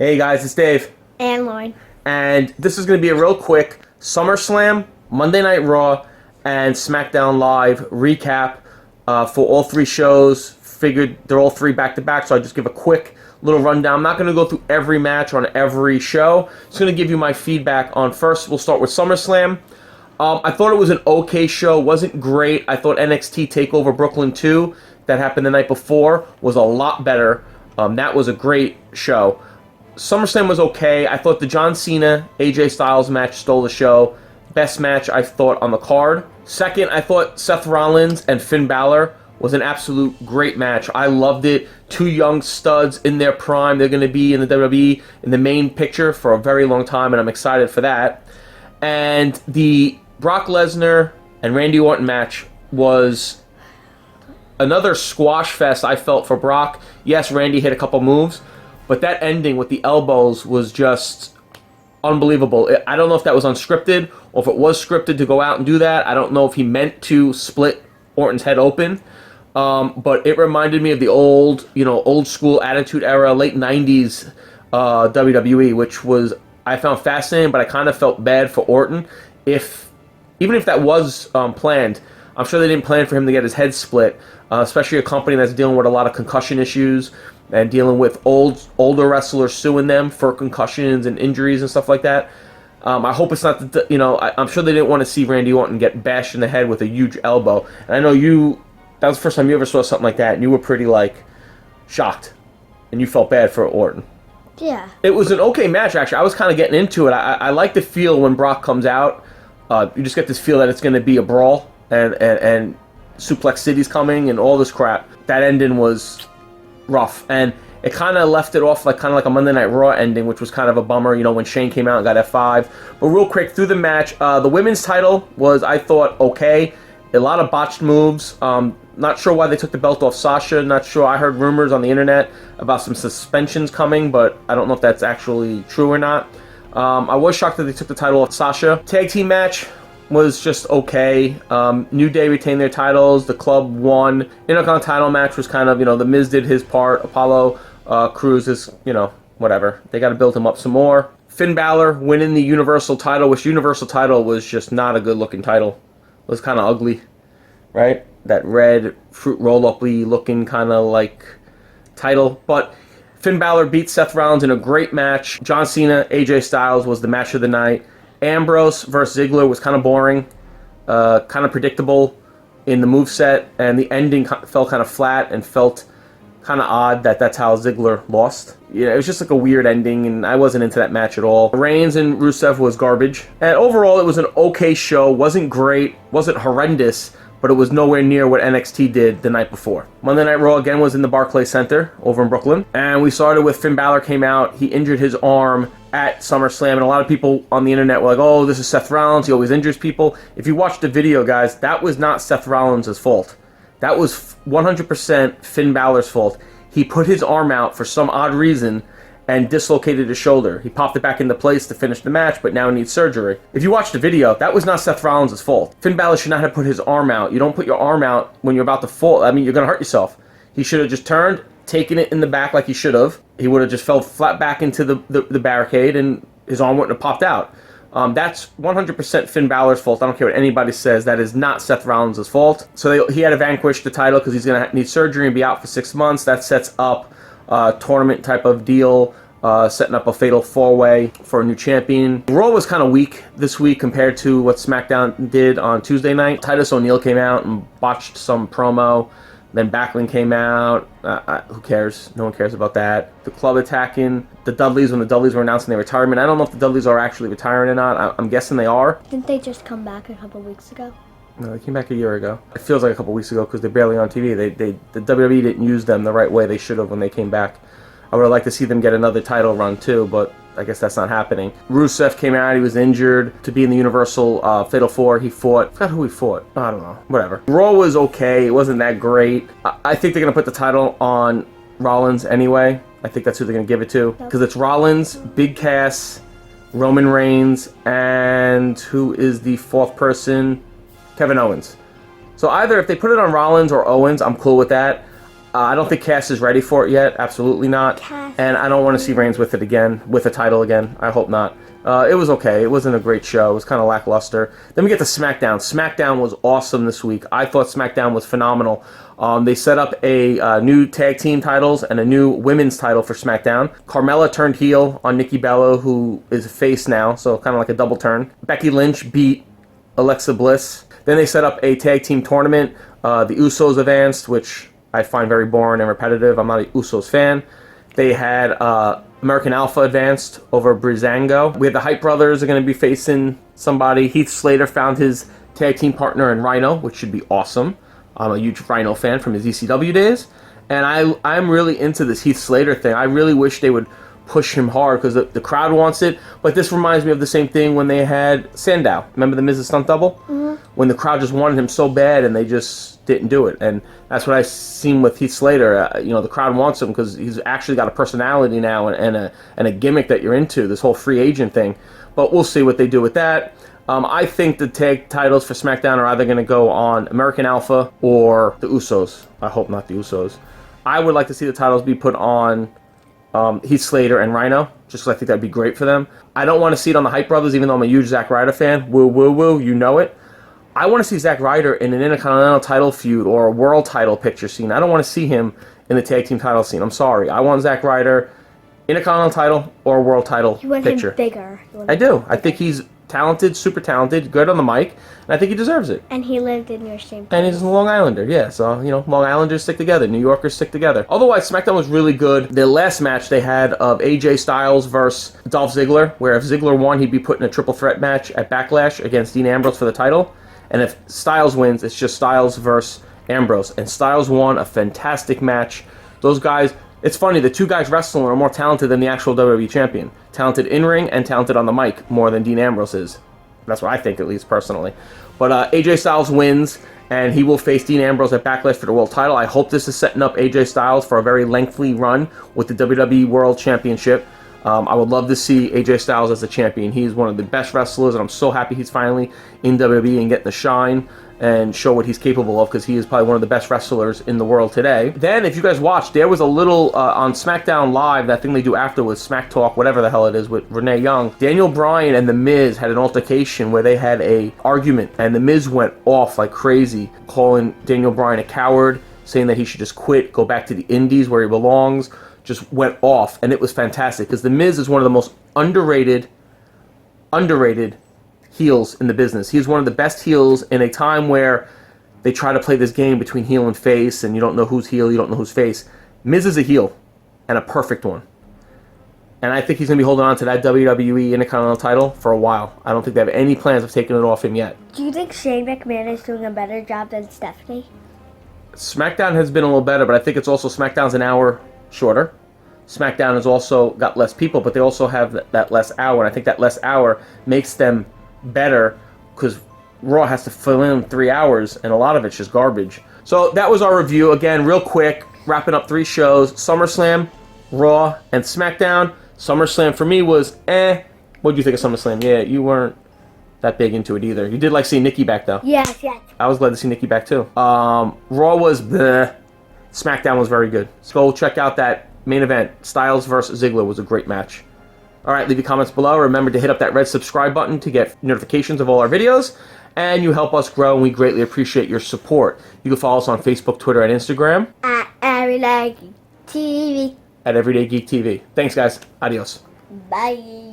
Hey guys, it's Dave. And Lauren. And this is going to be a real quick SummerSlam, Monday Night Raw, and SmackDown Live recap for all three shows. Figured they're all three back-to-back, so I'll just give a quick little rundown. I'm not going to go through every match on every show. Just going to give you my feedback on first. We'll start with SummerSlam. I thought it was an okay show. Wasn't great. I thought NXT TakeOver Brooklyn 2 that happened the night before was a lot better. That was a great show. SummerSlam was okay. I thought the John Cena AJ Styles match stole the show. Best match I thought on the card. Second, I thought Seth Rollins and Finn Balor was an absolute great match. I loved it. Two young studs in their prime. They're going to be in the WWE in the main picture for a very long time, and I'm excited for that. And the Brock Lesnar and Randy Orton match was another squash fest, I felt, for Brock. Yes, Randy hit a couple moves, but that ending with the elbows was just unbelievable. I don't know if that was unscripted or if it was scripted to go out and do that. I don't know if he meant to split Orton's head open. But it reminded me of the old school Attitude Era, late 90s WWE, which was, I found fascinating, but I kind of felt bad for Orton. Even if that was planned, I'm sure they didn't plan for him to get his head split, especially a company that's dealing with a lot of concussion issues and dealing with older wrestlers suing them for concussions and injuries and stuff like that. I hope it's not, I'm sure they didn't want to see Randy Orton get bashed in the head with a huge elbow. And I know that was the first time you ever saw something like that, and you were pretty, shocked. And you felt bad for Orton. Yeah. It was an okay match, actually. I was kind of getting into it. I like the feel when Brock comes out. You just get this feel that it's going to be a brawl, and Suplex City's coming, and all this crap. That ending was rough, and it kind of left it off like a Monday Night Raw ending, which was kind of a bummer, when Shane came out and got F5. But real quick, through the match, the women's title was, I thought, okay. A lot of botched moves. Not sure why they took the belt off Sasha. Not sure. I heard rumors on the internet about some suspensions coming, but I don't know if that's actually true or not. I was shocked that they took the title off Sasha. Tag team match was just okay. New Day retained their titles. The club won. Intercontinental title match was kind of, The Miz did his part. Apollo Crews is, whatever. They got to build him up some more. Finn Balor winning the Universal title, which Universal title was just not a good looking title. It was kind of ugly, right? That red fruit roll-up-y looking kind of title. But Finn Balor beat Seth Rollins in a great match. John Cena, AJ Styles was the match of the night. Ambrose versus Ziggler was kind of boring, kind of predictable in the moveset, and the ending fell kind of flat and felt kind of odd that's how Ziggler lost. It was just a weird ending, and I wasn't into that match at all. Reigns and Rusev was garbage. And overall, it was an okay show. Wasn't great, wasn't horrendous, but it was nowhere near what NXT did the night before. Monday Night Raw again was in the Barclays Center over in Brooklyn. And we started with Finn Balor came out. He injured his arm at SummerSlam, and a lot of people on the internet were like, oh, this is Seth Rollins. He always injures people. If you watch the video, guys, that was not Seth Rollins' fault. That was 100% Finn Balor's fault. He put his arm out for some odd reason and dislocated his shoulder. He popped it back into place to finish the match, but now he needs surgery. If you watch the video, that was not Seth Rollins' fault. Finn Balor should not have put his arm out. You don't put your arm out when you're about to fall. I mean, you're going to hurt yourself. He should have just turned, taken it in the back like he should have. He would have just fell flat back into the barricade, and his arm wouldn't have popped out. That's 100% Finn Balor's fault. I don't care what anybody says. That is not Seth Rollins' fault. So he had to vanquish the title because he's going to need surgery and be out for 6 months. That sets up a tournament type of deal, setting up a fatal four-way for a new champion. Raw was kind of weak this week compared to what SmackDown did on Tuesday night. Titus O'Neil came out and botched some promo. Then Backlund came out. Who cares? No one cares about that. The club attacking the Dudleys when the Dudleys were announcing their retirement. I don't know if the Dudleys are actually retiring or not. I'm guessing they are. Didn't they just come back a couple weeks ago? No, they came back a year ago. It feels like a couple weeks ago because they're barely on TV. The WWE didn't use them the right way they should have when they came back. I would have liked to see them get another title run too, but I guess that's not happening. Rusev came out. He was injured to be in the Universal Fatal 4. He fought. I forgot who he fought. I don't know. Whatever. Raw was okay. It wasn't that great. I think they're going to put the title on Rollins anyway. I think that's who they're going to give it to. Because it's Rollins, Big Cass, Roman Reigns, and who is the fourth person? Kevin Owens. So either if they put it on Rollins or Owens, I'm cool with that. I don't think Cass is ready for it yet. Absolutely not. Cass. And I don't want to see Reigns with it again, with the title again. I hope not. It was okay. It wasn't a great show. It was kind of lackluster. Then we get to SmackDown. SmackDown was awesome this week. I thought SmackDown was phenomenal. They set up a new tag team titles and a new women's title for SmackDown. Carmella turned heel on Nikki Bella, who is a face now, so kind of like a double turn. Becky Lynch beat Alexa Bliss. Then they set up a tag team tournament. The Usos advanced, which I find very boring and repetitive. I'm not a Usos fan. They had American Alpha advanced over Breezango. We had the Hype Brothers are going to be facing somebody. Heath Slater found his tag team partner in Rhino, which should be awesome. I'm a huge Rhino fan from his ECW days. And I'm really into this Heath Slater thing. I really wish they would push him hard because the crowd wants it. But this reminds me of the same thing when they had Sandow. Remember the Miz's stunt double? Mm-hmm. When the crowd just wanted him so bad and they just didn't do it. And that's what I've seen with Heath Slater. The crowd wants him because he's actually got a personality now and a gimmick that you're into, this whole free agent thing. But we'll see what they do with that. I think the tag titles for SmackDown are either going to go on American Alpha or the Usos. I hope not the Usos. I would like to see the titles be put on Heath Slater and Rhino, just because I think that'd be great for them. I don't want to see it on the Hype Brothers, even though I'm a huge Zack Ryder fan. Woo, woo, woo, you know it. I want to see Zack Ryder in an Intercontinental title feud or a world title picture scene. I don't want to see him in the tag team title scene. I'm sorry. I want Zack Ryder Intercontinental title or a world title You want picture. him bigger. I do. I think he's talented, super talented, good on the mic, and I think he deserves it. And he lived in your same place. And he's a Long Islander, yeah. So, Long Islanders stick together. New Yorkers stick together. Otherwise, SmackDown was really good. The last match they had of AJ Styles versus Dolph Ziggler, where if Ziggler won, he'd be put in a triple threat match at Backlash against Dean Ambrose for the title. And if Styles wins, it's just Styles versus Ambrose. And Styles won a fantastic match. Those guys, it's funny, the two guys wrestling are more talented than the actual WWE champion. Talented in-ring and talented on the mic more than Dean Ambrose is. That's what I think, at least, personally. But AJ Styles wins, and he will face Dean Ambrose at Backlash for the world title. I hope this is setting up AJ Styles for a very lengthy run with the WWE World Championship. I would love to see AJ Styles as the champion. He's one of the best wrestlers, and I'm so happy he's finally in WWE and getting the shine and show what he's capable of, because he is probably one of the best wrestlers in the world today. Then, if you guys watched, there was a little, on SmackDown Live, that thing they do afterwards, Smack Talk, whatever the hell it is, with Renee Young. Daniel Bryan and The Miz had an altercation where they had a argument, and The Miz went off like crazy, calling Daniel Bryan a coward, saying that he should just quit, go back to the Indies where he belongs, just went off, and it was fantastic, because The Miz is one of the most underrated heels in the business. He's one of the best heels in a time where they try to play this game between heel and face, and you don't know who's heel, you don't know who's face. Miz is a heel, and a perfect one. And I think he's going to be holding on to that WWE Intercontinental title for a while. I don't think they have any plans of taking it off him yet. Do you think Shane McMahon is doing a better job than Stephanie? SmackDown has been a little better, but I think it's also SmackDown's an hour shorter. SmackDown has also got less people, but they also have that less hour, and I think that less hour makes them better, because Raw has to fill in 3 hours, and a lot of it's just garbage. So that was our review. Again, real quick, wrapping up 3 shows: SummerSlam, Raw, and SmackDown. SummerSlam for me was What do you think of SummerSlam? Yeah, you weren't that big into it either. You did like seeing Nikki back, though. Yes. I was glad to see Nikki back, too. Raw was bleh. SmackDown was very good. So go check out that main event. Styles versus Ziggler was a great match. All right, leave your comments below. Remember to hit up that red subscribe button to get notifications of all our videos. And you help us grow, and we greatly appreciate your support. You can follow us on Facebook, Twitter, and Instagram. At Everyday TV. At Everyday Geek TV. Thanks, guys. Adios. Bye.